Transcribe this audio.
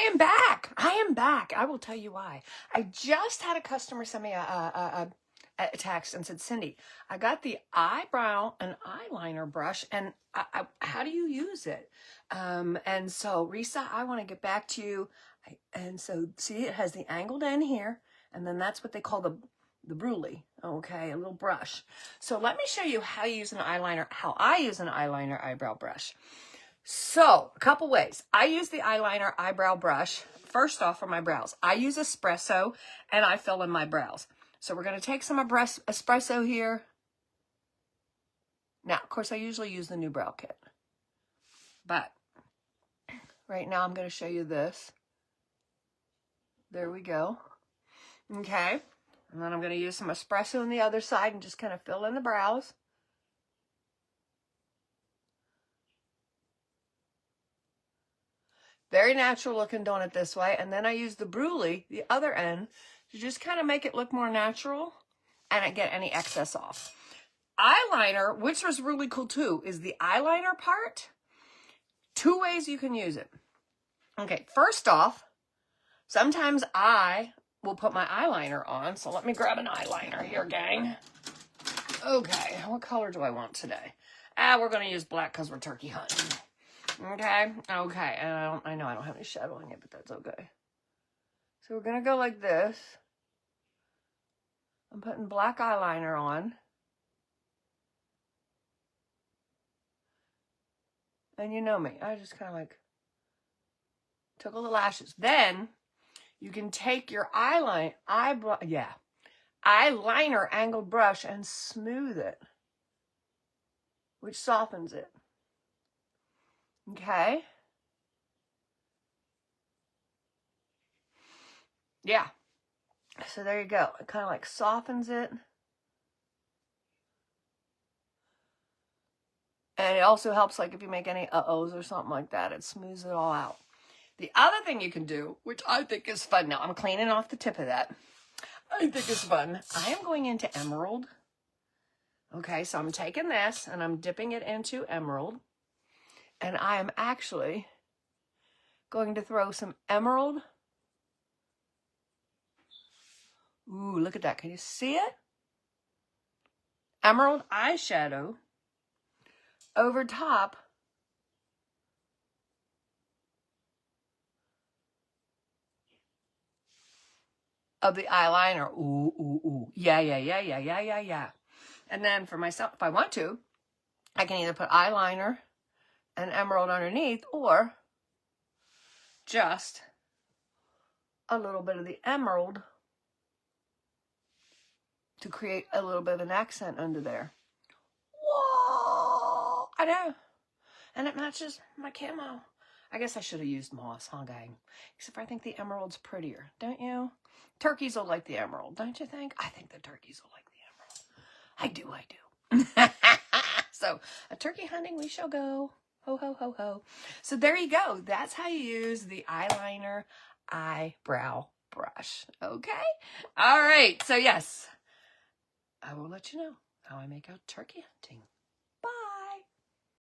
am back. I am back. I will tell you why. I just had a customer send me a text and said, Cindy, I got the eyebrow and eyeliner brush, and how do you use it? And so, Risa, I want to get back to you. And so, see, it has the angled end here, and then that's what they call the brulee, okay, a little brush. So let me show you how you use an eyeliner, how I use an eyeliner eyebrow brush. So, a couple ways. I use the eyeliner eyebrow brush, first off, for my brows. I use espresso, and I fill in my brows. So we're going to take some espresso here. Now, of course, I usually use the new brow kit. But right now, I'm going to show you this. There we go. Okay. And then I'm going to use some espresso on the other side and just kind of fill in the brows. Very natural looking doing it this way. And then I use the brulee, the other end, to just kind of make it look more natural and get any excess off. Eyeliner, which was really cool too, is the eyeliner part. Two ways you can use it. Okay, first off, sometimes I will put my eyeliner on. So let me grab an eyeliner here, gang. Okay, what color do I want today? We're going to use black because we're turkey hunting. Okay, and I know I don't have any shadow on it, but that's okay. So we're going to go like this. I'm putting black eyeliner on. And you know me, I just kind of like tickle the lashes. Then you can take your eyeliner angled brush and smooth it, which softens it. Okay. Yeah. So there you go. It kind of like softens it. And it also helps, like, if you make any uh-ohs or something like that, it smooths it all out. The other thing you can do, which I think is fun, now I'm cleaning off the tip of that. I think it's fun. I am going into emerald. Okay, so I'm taking this and I'm dipping it into emerald. And I am actually going to throw some emerald. Ooh, look at that. Can you see it? Emerald eyeshadow over top of the eyeliner. Ooh, ooh, ooh. Yeah. And then for myself, if I want to, I can either put eyeliner and emerald underneath, or just a little bit of the emerald to create a little bit of an accent under there. Whoa! I know. And it matches my camo. I guess I should have used moss, huh, gang? Except I think the emerald's prettier, don't you? Turkeys will like the emerald, don't you think? I think the turkeys will like the emerald. I do. So, a turkey hunting we shall go. Ho, ho, ho, ho. So there you go. That's how you use the eyeliner eyebrow brush. Okay? All right. So, yes, I will let you know how I make out turkey hunting.